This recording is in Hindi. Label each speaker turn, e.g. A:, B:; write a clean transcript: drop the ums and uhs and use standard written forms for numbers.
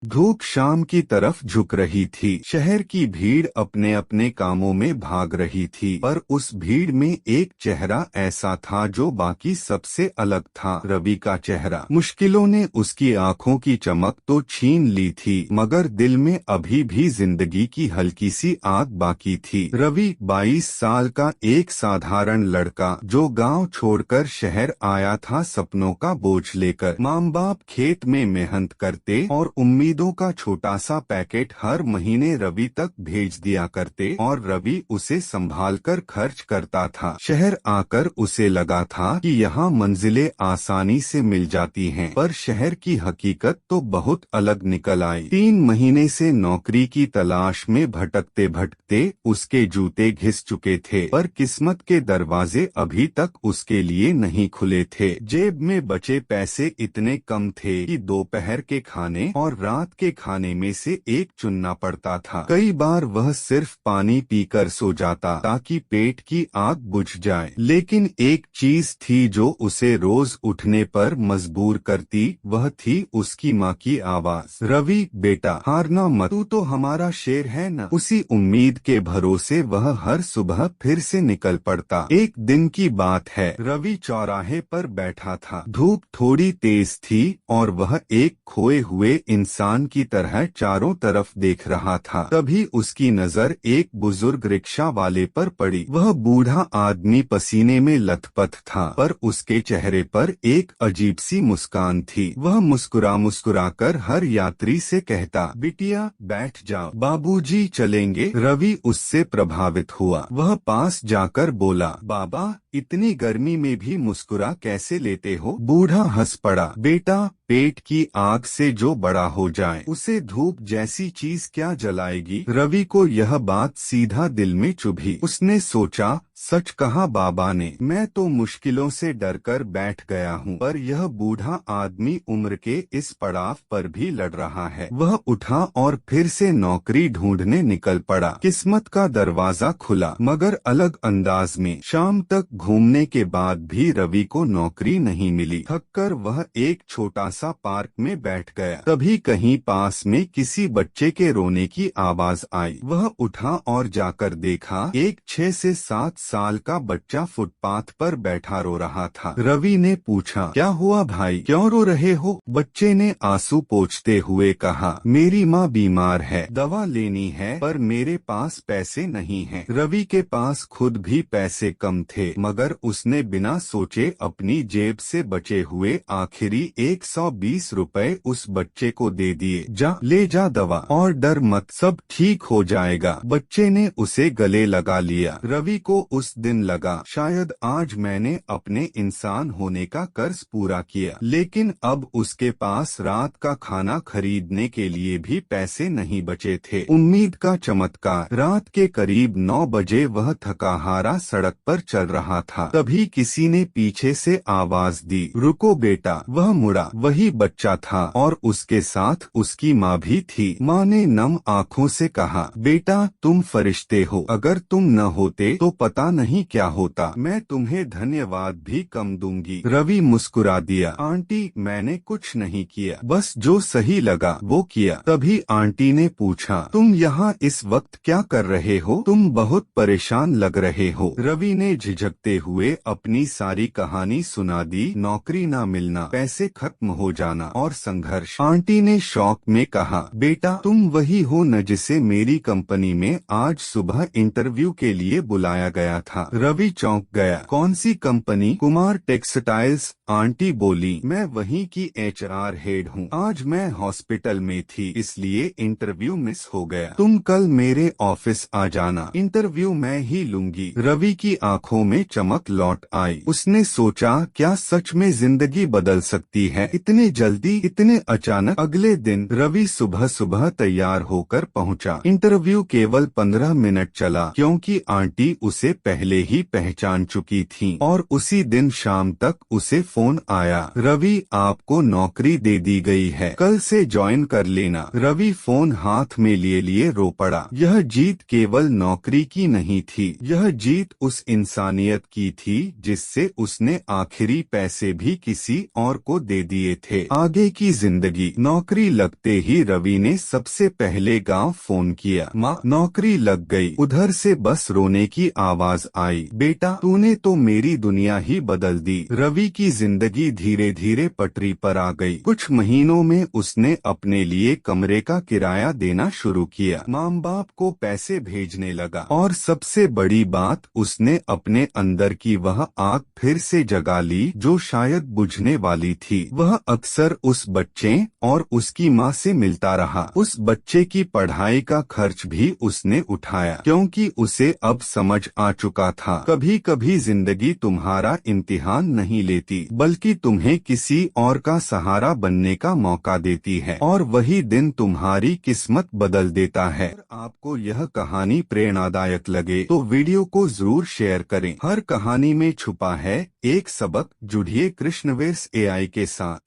A: धूप शाम की तरफ झुक रही थी। शहर की भीड़ अपने अपने कामों में भाग रही थी, पर उस भीड़ में एक चेहरा ऐसा था जो बाकी सबसे अलग था। रवि का चेहरा। मुश्किलों ने उसकी आंखों की चमक तो छीन ली थी, मगर दिल में अभी भी जिंदगी की हल्की सी आग बाकी थी। रवि 22 साल का एक साधारण लड़का जो गांव छोड़कर शहर आया था, सपनों का बोझ लेकर। माँ बाप खेत में मेहनत करते और उम्मीदों का छोटा सा पैकेट हर महीने रवि तक भेज दिया करते, और रवि उसे संभाल कर खर्च करता था। शहर आकर उसे लगा था कि यहाँ मंजिलें आसानी से मिल जाती हैं, पर शहर की हकीकत तो बहुत अलग निकल आई। 3 महीने से नौकरी की तलाश में भटकते भटकते उसके जूते घिस चुके थे, पर किस्मत के दरवाजे अभी तक उसके लिए नहीं खुले थे। जेब में बचे पैसे इतने कम थे कि दोपहर के खाने और रात के खाने में से एक चुनना पड़ता था। कई बार वह सिर्फ पानी पीकर सो जाता ताकि पेट की आग बुझ जाए, लेकिन एक चीज थी जो उसे रोज उठने पर मजबूर करती, वह थी उसकी माँ की आवाज। रवि बेटा, हारना मत, तू तो हमारा शेर है न। उसी उम्मीद के भरोसे वह हर सुबह फिर से निकल पड़ता। एक दिन की बात है, रवि चौराहे पर बैठा था। धूप थोड़ी तेज थी और वह एक खोए हुए इंसान की तरह चारों तरफ देख रहा था। तभी उसकी नजर एक बुजुर्ग रिक्शा वाले पर पड़ी। वह बूढ़ा आदमी पसीने में लथपथ था, पर उसके चेहरे पर एक अजीब सी मुस्कान थी। वह मुस्कुरा मुस्कुरा कर हर यात्री से कहता, बिटिया बैठ जाओ, बाबूजी चलेंगे। रवि उससे प्रभावित हुआ। वह पास जाकर बोला, बाबा इतनी गर्मी में भी मुस्कुरा कैसे लेते हो? बूढ़ा हंस पड़ा, बेटा पेट की आग से जो बड़ा हो जाए उसे धूप जैसी चीज क्या जलाएगी? रवि को यह बात सीधा दिल में चुभी। उसने सोचा, सच कहा बाबा ने, मैं तो मुश्किलों से डरकर बैठ गया हूँ, पर यह बूढ़ा आदमी उम्र के इस पड़ाव पर भी लड़ रहा है। वह उठा और फिर से नौकरी ढूंढने निकल पड़ा। किस्मत का दरवाजा खुला, मगर अलग अंदाज में। शाम तक घूमने के बाद भी रवि को नौकरी नहीं मिली। थककर वह एक छोटा सा पार्क में बैठ गया। तभी कहीं पास में किसी बच्चे के रोने की आवाज आई। वह उठा और जाकर देखा, एक 6 से 7 साल का बच्चा फुटपाथ पर बैठा रो रहा था। रवि ने पूछा, क्या हुआ भाई, क्यों रो रहे हो? बच्चे ने आंसू पोंछते हुए कहा, मेरी माँ बीमार है, दवा लेनी है, पर मेरे पास पैसे नहीं हैं। रवि के पास खुद भी पैसे कम थे, मगर उसने बिना सोचे अपनी जेब से बचे हुए आखिरी 120 रुपए उस बच्चे को दे दिए। जा ले जा दवा, और डर मत, सब ठीक हो जाएगा। बच्चे ने उसे गले लगा लिया। रवि को उस दिन लगा, शायद आज मैंने अपने इंसान होने का कर्ज पूरा किया। लेकिन अब उसके पास रात का खाना खरीदने के लिए भी पैसे नहीं बचे थे। उम्मीद का चमत्कार। रात के करीब 9 बजे वह थकाहारा सड़क पर चल रहा था। तभी किसी ने पीछे से आवाज दी, रुको बेटा। वह मुड़ा, वही बच्चा था और उसके साथ उसकी माँ भी थी। माँ ने नम आँखों से कहा, बेटा तुम फरिश्ते हो, अगर तुम न होते तो पता नहीं क्या होता। मैं तुम्हें धन्यवाद भी कम दूंगी। रवि मुस्कुरा दिया, आंटी मैंने कुछ नहीं किया, बस जो सही लगा वो किया। तभी आंटी ने पूछा, तुम यहाँ इस वक्त क्या कर रहे हो? तुम बहुत परेशान लग रहे हो। रवि ने झिझकते हुए अपनी सारी कहानी सुना दी, नौकरी ना मिलना, पैसे खत्म हो जाना और संघर्ष। आंटी ने शौक में कहा, बेटा तुम वही हो न जिसे मेरी कंपनी में आज सुबह इंटरव्यू के लिए बुलाया गया था। रवि चौंक गया, कौन सी कंपनी? कुमार टेक्सटाइल्स। आंटी बोली, मैं वहीं की HR हेड हूँ। आज मैं हॉस्पिटल में थी, इसलिए इंटरव्यू मिस हो गया। तुम कल मेरे ऑफिस आ जाना, इंटरव्यू मैं ही लूंगी। रवि की आंखों में चमक लौट आई। उसने सोचा, क्या सच में जिंदगी बदल सकती है इतने जल्दी, इतने अचानक? अगले दिन रवि सुबह सुबह तैयार होकर पहुंचा। इंटरव्यू केवल 15 मिनट चला, क्योंकि आंटी उसे पहले ही पहचान चुकी थीं और उसी दिन शाम तक उसे फोन आया, रवि आपको नौकरी दे दी गई है, कल से ज्वाइन कर लेना। रवि फोन हाथ में लिए रो पड़ा। यह जीत केवल नौकरी की नहीं थी, यह जीत उस इंसानियत की थी जिससे उसने आखिरी पैसे भी किसी और को दे दिए थे। आगे की जिंदगी। नौकरी लगते ही रवि ने सबसे पहले गांव फोन किया। माँ, नौकरी लग गई। उधर से बस रोने की आवाज आई। बेटा, तूने तो मेरी दुनिया ही बदल दी। रवि की जिंदगी धीरे धीरे पटरी पर आ गई। कुछ महीनों में उसने अपने लिए कमरे का किराया देना शुरू किया, माँ बाप को पैसे भेजने लगा और सबसे बड़ी बात, उसने अपने अंदर की वह आग फिर से जगा ली जो शायद बुझने वाली थी। वह अक्सर उस बच्चे और उसकी माँ से मिलता रहा। उस बच्चे की पढ़ाई का खर्च भी उसने उठाया क्योंकि उसे अब समझ आ चुका था, कभी कभी जिंदगी तुम्हारा इम्तिहान नहीं लेती बल्कि तुम्हें किसी और का सहारा बनने का मौका देती है, और वही दिन तुम्हारी किस्मत बदल देता है। अगर आपको यह कहानी प्रेरणादायक लगे तो वीडियो को जरूर शेयर करें। हर कहानी में छुपा है एक सबक। जुड़िए कृष्णवेश AI के साथ।